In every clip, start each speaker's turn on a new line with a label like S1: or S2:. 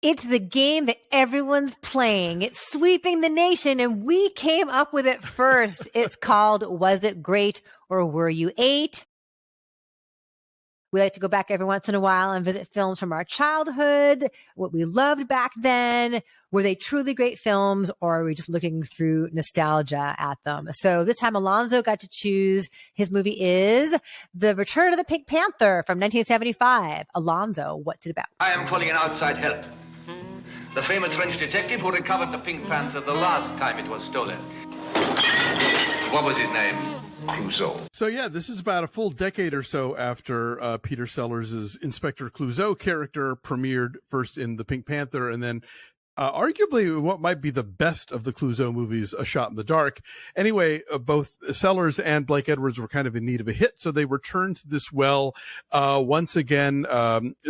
S1: It's the game that everyone's playing. It's sweeping the nation, and we came up with it first. It's called Was It Great or Were You 8? We like to go back every once in a while and visit films from our childhood, what we loved back then. Were they truly great films, or are we just looking through nostalgia at them? So this time, Alonso got to choose. His movie is The Return of the Pink Panther from 1975. Alonso, what's it about?
S2: I am calling an outside help. The famous French detective who recovered the Pink Panther the last time it was stolen. What was his name? Clouseau.
S3: So yeah, this is about a full decade or so after Peter Sellers' Inspector Clouseau character premiered first in The Pink Panther, and then arguably what might be the best of the Clouseau movies, A Shot in the Dark. Anyway, both Sellers and Blake Edwards were kind of in need of a hit, so they returned to this well. Once again,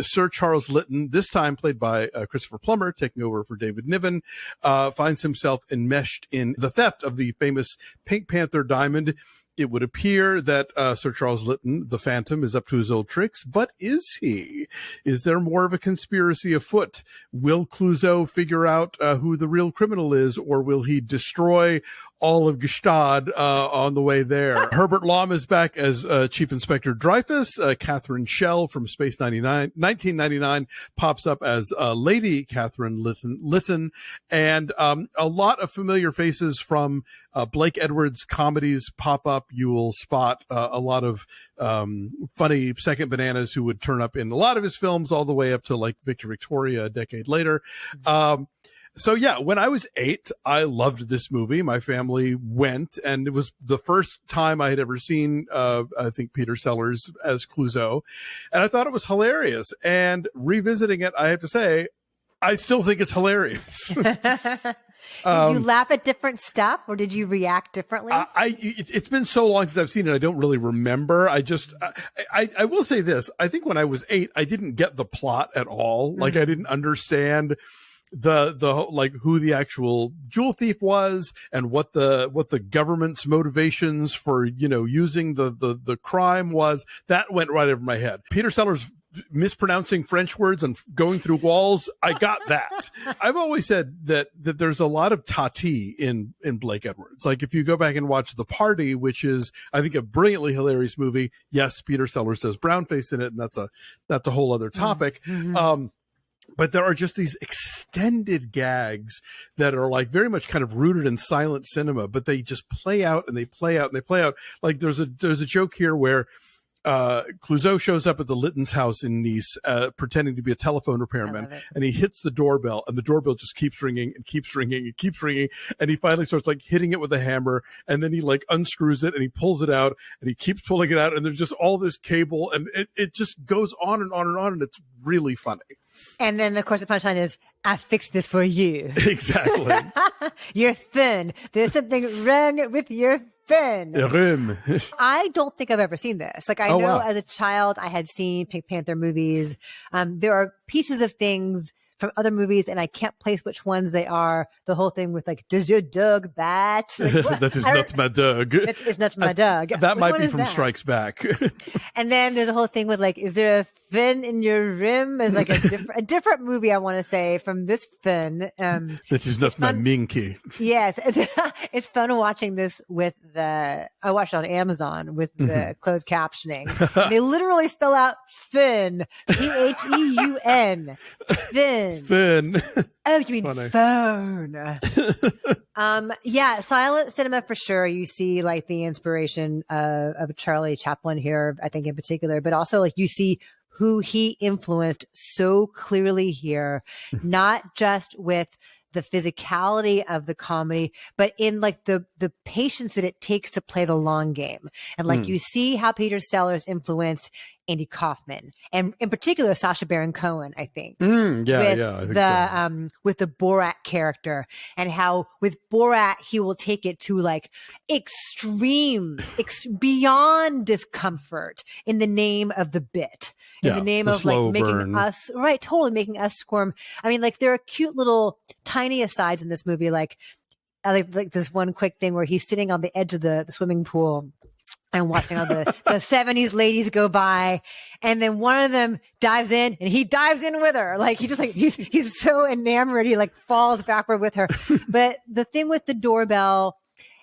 S3: Sir Charles Lytton, this time played by Christopher Plummer, taking over for David Niven, finds himself enmeshed in the theft of the famous Pink Panther diamond. It would appear that Sir Charles Lytton, the Phantom, is up to his old tricks, but is he? Is there more of a conspiracy afoot? Will Clouseau figure out who the real criminal is, or will he destroy all of Gstaad on the way there? Herbert Lom is back as Chief Inspector Dreyfus. Catherine Schell from Space 1999 pops up as Lady Catherine Lytton, and a lot of familiar faces from Blake Edwards' comedies pop up. You will spot a lot of funny second bananas who would turn up in a lot of his films all the way up to like Victor Victoria a decade later. So yeah, when I was 8, I loved this movie. My family went, and it was the first time I had ever seen, I think, Peter Sellers as Clouseau. And I thought it was hilarious. And revisiting it, I have to say, I still think it's hilarious.
S1: Did you laugh at different stuff, or did you react differently?
S3: It's been so long since I've seen it, I don't really remember. I will say this. I think when I was 8, I didn't get the plot at all. Mm-hmm. Like, I didn't understand the like who the actual jewel thief was and what the government's motivations for, you know, using the crime was. That went right over my head. Peter Sellers mispronouncing French words and going through walls, I got that. I've always said that there's a lot of Tati in Blake Edwards. Like, if you go back and watch The Party, which is, I think, a brilliantly hilarious movie. Yes, Peter Sellers does brownface in it, and that's a whole other topic. Mm-hmm. But there are just these extended gags that are like very much kind of rooted in silent cinema, but they just play out and they play out and they play out. Like, there's a joke here where Clouseau shows up at the Lytton's house in Nice, pretending to be a telephone repairman, and he hits the doorbell, and the doorbell just keeps ringing and keeps ringing and keeps ringing, and he finally starts like hitting it with a hammer, and then he like unscrews it and he pulls it out, and he keeps pulling it out, and there's just all this cable, and it just goes on and on and on, and it's really funny.
S1: And then, of course, the punchline is, I fixed this for you.
S3: Exactly.
S1: You're thin. There's something wrong with your fin. I don't think I've ever seen this. Like, I know as a child I had seen Pink Panther movies. There are pieces of things from other movies, and I can't place which ones they are. The whole thing with like, does your dog bat? Like,
S3: that is not my dog.
S1: That is not my dog.
S3: That might be from Strikes Back.
S1: And then there's a whole thing with like, is there a fin in your rim? Is like a different movie, I want to say, from this fin.
S3: That is not my minky.
S1: Yes. It's fun watching this with I watched it on Amazon with the closed captioning. They literally spell out fin, P-H-E-U-N, fin.
S3: Fin.
S1: Oh, you mean funny. Phone. Yeah, silent cinema for sure. You see like the inspiration of Charlie Chaplin here, I think in particular, but also like you see who he influenced so clearly here, not just with the physicality of the comedy, but in like the patience that it takes to play the long game. And like you see how Peter Sellers influenced Andy Kaufman, and in particular Sacha Baron Cohen, I think.
S3: I think so.
S1: With the Borat character, and how with Borat he will take it to like extremes, beyond discomfort in the name of the bit. In the name of like making us making us squirm. I mean, like there are cute little tiny asides in this movie. Like this one quick thing where he's sitting on the edge of the swimming pool and watching all the 70s ladies go by. And then one of them dives in and he dives in with her. Like he just like, he's so enamored. He like falls backward with her. But the thing with the doorbell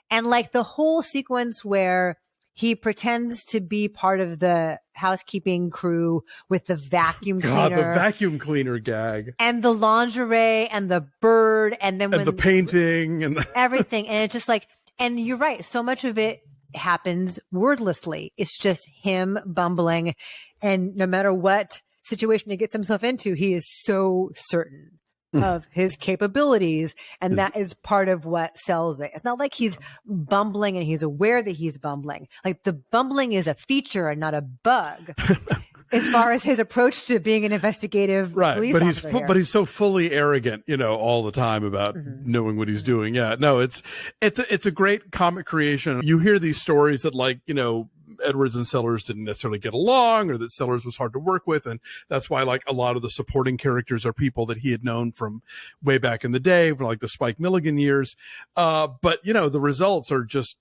S1: and like the whole sequence where he pretends to be part of the housekeeping crew with the vacuum cleaner.
S3: God, the vacuum cleaner gag.
S1: And the lingerie and the bird. And then when
S3: the painting and
S1: everything. And it's just like, and you're right. So much of it happens wordlessly. It's just him bumbling. And no matter what situation he gets himself into, he is so certain of his capabilities. And that is part of what sells it. It's not like he's bumbling and he's aware that he's bumbling. Like the bumbling is a feature and not a bug. As far as his approach to being an investigative police officer.
S3: But he's so fully arrogant, all the time about knowing what he's doing. Yeah, no, it's a great comic creation. You hear these stories that Edwards and Sellers didn't necessarily get along, or that Sellers was hard to work with, and that's why like a lot of the supporting characters are people that he had known from way back in the day, from like the Spike Milligan years. But the results are just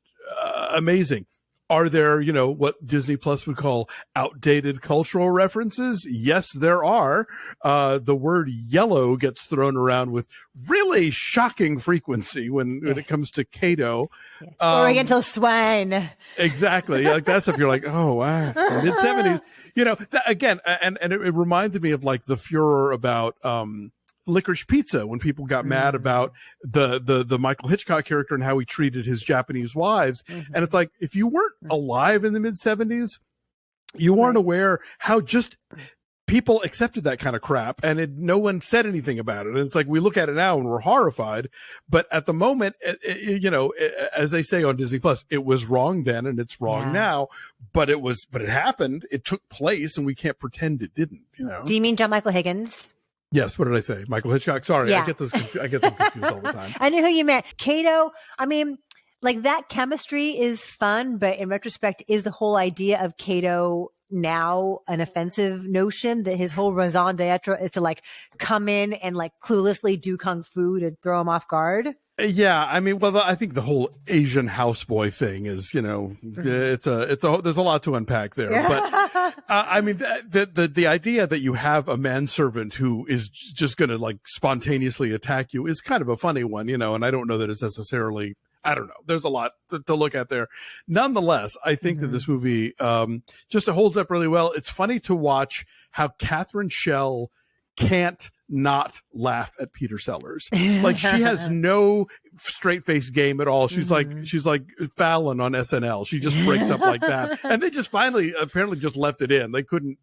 S3: amazing. Are there, what Disney Plus would call outdated cultural references? Yes, there are. The word yellow gets thrown around with really shocking frequency when it comes to Kato.
S1: Oriental swine.
S3: Exactly. Like that stuff. You're like, oh, wow. Mid-70s. Again, and it reminded me of like the furor about, Licorice Pizza, when people got mad about the Michael Hitchcock character and how he treated his Japanese wives. And it's like, if you weren't alive in the mid-70s, you weren't aware how just people accepted that kind of crap, and no one said anything about it. And it's like, we look at it now and we're horrified, but at the moment, as they say on Disney Plus, it was wrong then and it's wrong now, but it happened, it took place, and we can't pretend it didn't.
S1: Do you mean John Michael Higgins?
S3: Yes, what did I say? Michael Hitchcock. Sorry, I get them confused all the time.
S1: I knew who you meant. Kato, I mean, like that chemistry is fun, but in retrospect, is the whole idea of Kato now an offensive notion, that his whole raison d'etre is to like come in and like cluelessly do kung fu to throw him off guard?
S3: Yeah, I mean, well, I think the whole Asian houseboy thing is, there's a lot to unpack there. But I mean, the idea that you have a manservant who is just going to like spontaneously attack you is kind of a funny one, and I don't know that it's necessarily. I don't know. There's a lot to look at there. Nonetheless, I think that this movie just holds up really well. It's funny to watch how Catherine Schell can't not laugh at Peter Sellers. Like she has no straight face game at all. She's like Fallon on SNL. She just breaks up like that. And they just finally apparently just left it in. They couldn't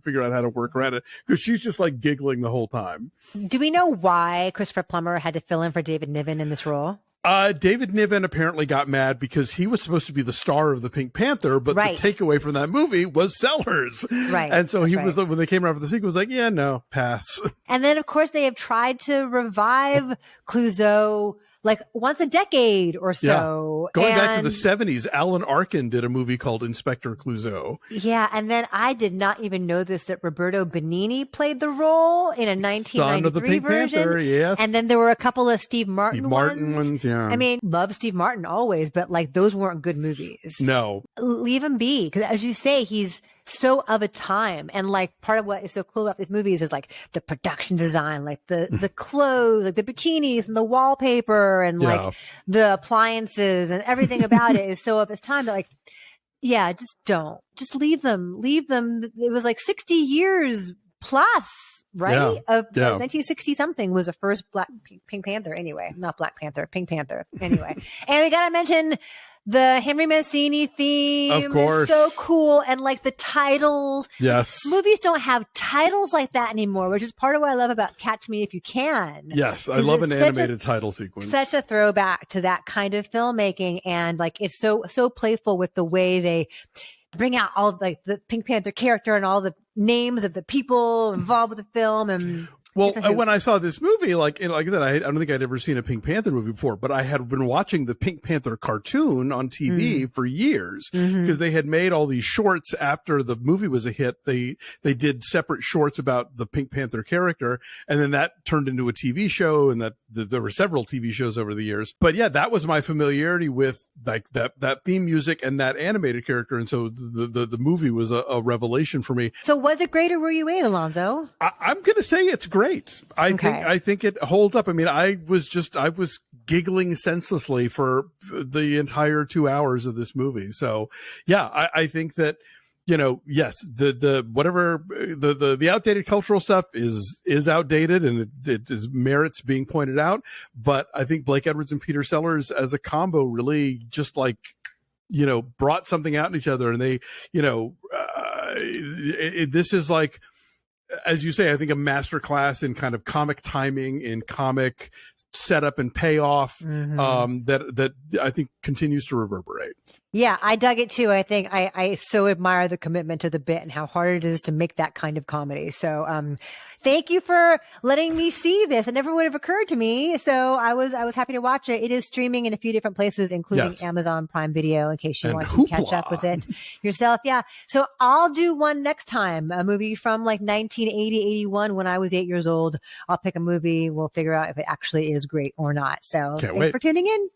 S3: figure out how to work around it because she's just like giggling the whole time. Do
S1: we know why Christopher Plummer had to fill in for David Niven in this role?
S3: David Niven apparently got mad because he was supposed to be the star of the Pink Panther, but the takeaway from that movie was Sellers. Right. And so when they came around for the sequel, was like, yeah, no, pass. And
S1: then, of course, they have tried to revive Clouseau like once a decade or so.
S3: Yeah. Going back to the 70s, Alan Arkin did a movie called Inspector Clouseau.
S1: Yeah. And then I did not even know this, that Roberto Benigni played the role in a 1993 version.
S3: Panther, yes.
S1: And then there were a couple of Steve Martin ones.
S3: Yeah.
S1: I mean, love Steve Martin always, but like those weren't good movies.
S3: No.
S1: Leave him be. Because as you say, he's so of a time. And like part of what is so cool about these movies is like the production design, like the clothes, like the bikinis and the wallpaper and like the appliances and everything about it is so of its time that like, yeah, just leave them. It was like 60 years plus, right? Of 1960 something was the first Pink Panther anyway, not Black Panther, Pink Panther anyway. And we got to mention the Henry Mancini theme.
S3: Of course.
S1: Is so cool. And like the titles.
S3: Yes.
S1: Movies don't have titles like that anymore, which is part of what I love about Catch Me If You Can.
S3: Yes. I love an animated title sequence.
S1: Such a throwback to that kind of filmmaking. And like, it's so playful with the way they bring out all like the Pink Panther character and all the names of the people involved with the film. And
S3: Well,
S1: It's a hoot.
S3: when I saw this movie, like I said, I don't think I'd ever seen a Pink Panther movie before, but I had been watching the Pink Panther cartoon on TV for years because they had made all these shorts after the movie was a hit. They did separate shorts about the Pink Panther character, and then that turned into a TV show, and there were several TV shows over the years. But yeah, that was my familiarity with like that theme music and that animated character, and so the movie was a revelation for me.
S1: So was it great, or were you in, Alonso?
S3: I'm going to say it's great. I think it holds up. I mean, I was giggling senselessly for the entire 2 hours of this movie. So yeah, I think that, yes, the outdated cultural stuff is outdated, and it is merits being pointed out. But I think Blake Edwards and Peter Sellers as a combo really just like, brought something out in each other. And they, this is like, as you say, I think a masterclass in kind of comic timing, in comic setup and payoff, that I think continues to reverberate.
S1: Yeah, I dug it too. I think I so admire the commitment to the bit and how hard it is to make that kind of comedy. So, thank you for letting me see this. It never would have occurred to me. So I was happy to watch it. It is streaming in a few different places, including Amazon Prime Video, in case you want to catch up with it yourself. Yeah. So I'll do one next time, a movie from like 1980, 81 when I was 8 years old. I'll pick a movie. We'll figure out if it actually is great or not. So thanks for tuning in.